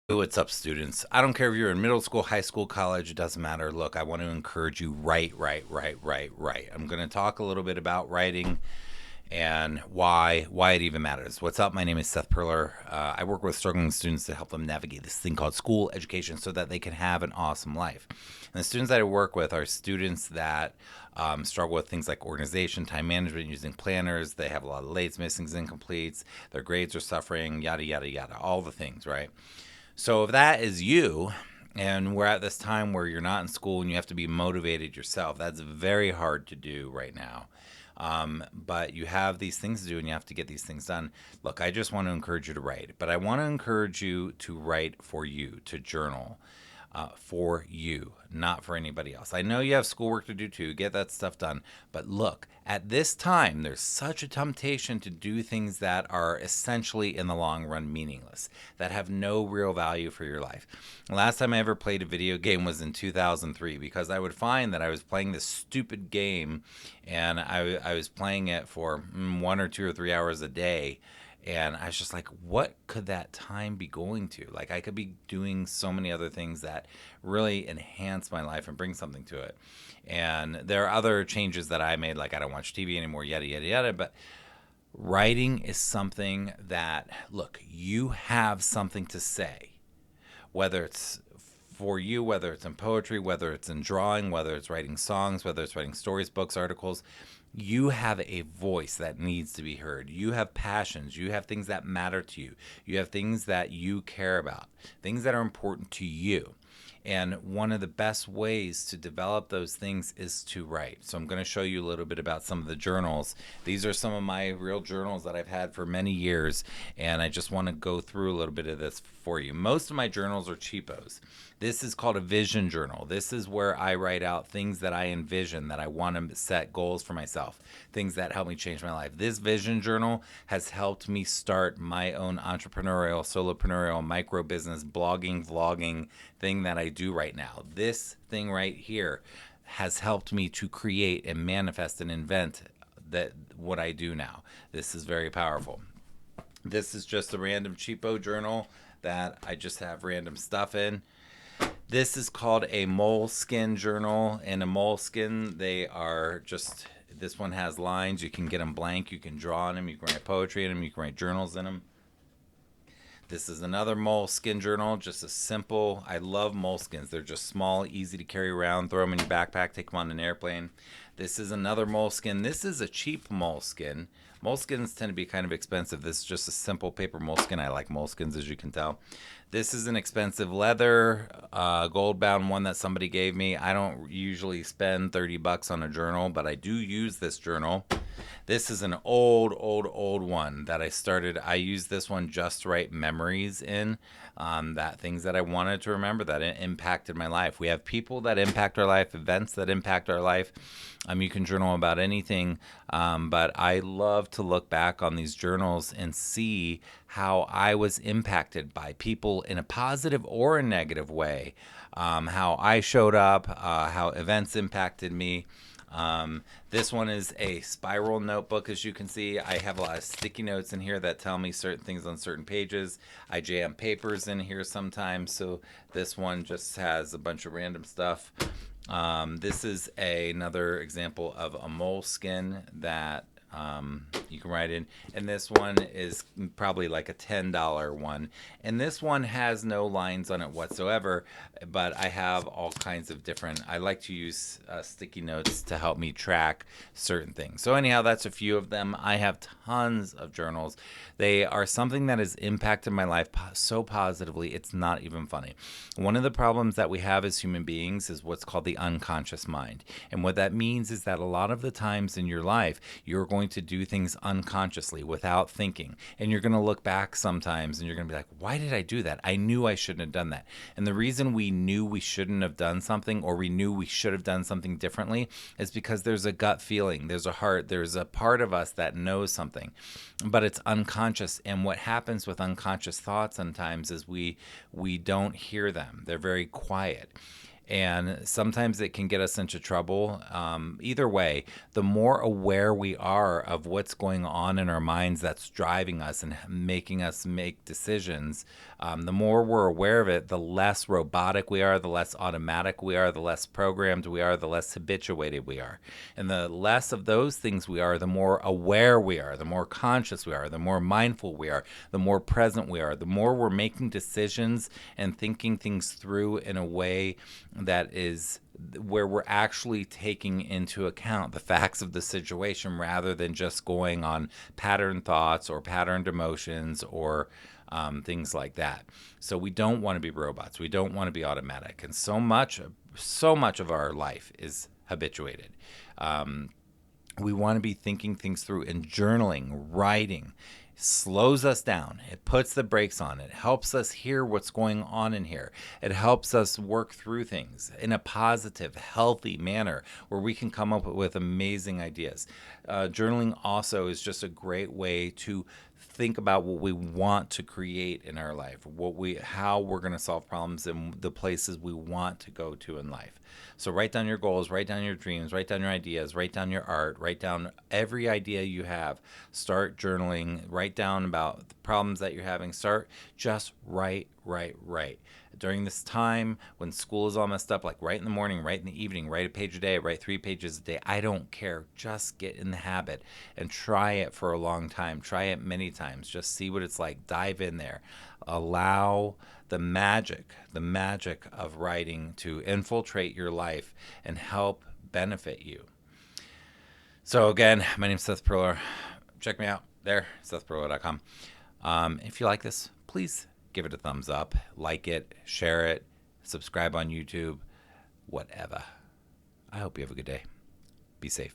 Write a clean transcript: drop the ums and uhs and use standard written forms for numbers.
What's up, students? I don't care if you're in middle school, high school, college, it doesn't matter. Look, I want to encourage you write. I'm going to talk a little bit about writing and why it even matters. What's up? My name is Seth Perler. I work with struggling students to help them navigate this thing called school education so that they can have an awesome life. And the students that I work with are students that struggle with things like organization, time management, using planners. They have a lot of lates, missings, incompletes. Their grades are suffering, yada, yada, yada, all the things, right? So if that is you, and we're at this time where you're not in school and you have to be motivated yourself, that's very hard to do right now. But you have these things to do and you have to get these things done. Look, I just want to encourage you to write, but I want to encourage you to write for you, to journal. For you, not for anybody else. I know you have schoolwork to do too. Get that stuff done. But look, at this time, there's such a temptation to do things that are essentially, in the long run, meaningless, that have no real value for your life. The last time I ever played a video game was in 2003 because I would find that I was playing this stupid game and I was playing it for 1 or 2 or 3 hours a day. And I was just like, what could that time be going to? Like, I could be doing so many other things that really enhance my life and bring something to it. And there are other changes that I made, like I don't watch TV anymore, yada, yada, yada. But writing is something that, look, you have something to say, whether it's for you, whether it's in poetry, whether it's in drawing, whether it's writing songs, whether it's writing stories, books, articles. You have a voice that needs to be heard. You have passions. You have things that matter to you. You have things that you care about, things that are important to you. And one of the best ways to develop those things is to write. So I'm going to show you a little bit about some of the journals. These are some of my real journals that I've had for many years, and I just want to go through a little bit of this for you. Most of my journals are cheapos. This is called a vision journal. This is where I write out things that I envision, that I want to set goals for myself, things that help me change my life. This vision journal has helped me start my own entrepreneurial, solopreneurial, micro business, blogging, vlogging thing that I do right now. This thing right here has helped me to create and manifest and invent that what I do now. This is very powerful. This is just a random cheapo journal that I just have random stuff in. This is called a Moleskine journal. And a Moleskine, they are just, this one has lines. You can get them blank. You can draw on them. You can write poetry in them. You can write journals in them. This is another Moleskine journal, just a simple, I love Moleskines. They're just small, easy to carry around, throw them in your backpack, take them on an airplane. This is another Moleskine. This is a cheap Moleskine. Moleskines tend to be kind of expensive. This is just a simple paper Moleskine. I like Moleskines, as you can tell. This is an expensive leather, gold-bound one that somebody gave me. I don't usually spend 30 bucks on a journal, but I do use this journal. This is an old one that I started. I use this one just to write memories in, that things that I wanted to remember that impacted my life. We have people that impact our life, events that impact our life. You can journal about anything, but I love to look back on these journals and see how I was impacted by people in a positive or a negative way, how I showed up, how events impacted me. This one is a spiral notebook, as you can see. I have a lot of sticky notes in here that tell me certain things on certain pages. I jam papers in here sometimes, so this one just has a bunch of random stuff. This is another example of a Moleskine that you can write in, and this one is probably like a $10 one, and this one has no lines on it whatsoever, but I have all kinds of different, I like to use sticky notes to help me track certain things. So anyhow, that's a few of them. I have tons of journals. They are something that has impacted my life so positively, it's not even funny. One of the problems that we have as human beings is what's called the unconscious mind, and what that means is that a lot of the times in your life, you're going to do things unconsciously without thinking. And you're going to look back sometimes and you're going to be like, why did I do that? I knew I shouldn't have done that. And the reason we knew we shouldn't have done something, or we knew we should have done something differently, is because there's a gut feeling, there's a heart, there's a part of us that knows something, but it's unconscious. And what happens with unconscious thoughts sometimes is we don't hear them. They're very quiet. And sometimes it can get us into trouble. Either way, the more aware we are of what's going on in our minds that's driving us and making us make decisions, The more we're aware of it, the less robotic we are, the less automatic we are, the less programmed we are, the less habituated we are. And the less of those things we are, the more aware we are, the more conscious we are, the more mindful we are, the more present we are, the more we're making decisions and thinking things through in a way that is where we're actually taking into account the facts of the situation rather than just going on pattern thoughts or patterned emotions or things like that. So we don't want to be robots. We don't want to be automatic. And so much of our life is habituated. We want to be thinking things through, and journaling, writing slows us down. It puts the brakes on. It helps us hear what's going on in here. It helps us work through things in a positive, healthy manner where we can come up with amazing ideas. Journaling also is just a great way to think about what we want to create in our life, how we're going to solve problems and the places we want to go to in life. So write down your goals, write down your dreams, write down your ideas, write down your art, write down every idea you have. Start journaling, write down about the problems that you're having. Start just write. During this time when school is all messed up, like write in the morning, write in the evening, write a page a day, write 3 pages a day. I don't care. Just get in the habit and try it for a long time. Try it many times. Just see what it's like. Dive in there. Allow the magic of writing to infiltrate your life and help benefit you. So again, my name's Seth Perlow. Check me out there, SethPerlow.com. If you like this, please give it a thumbs up, like it, share it, subscribe on YouTube, whatever. I hope you have a good day. Be safe.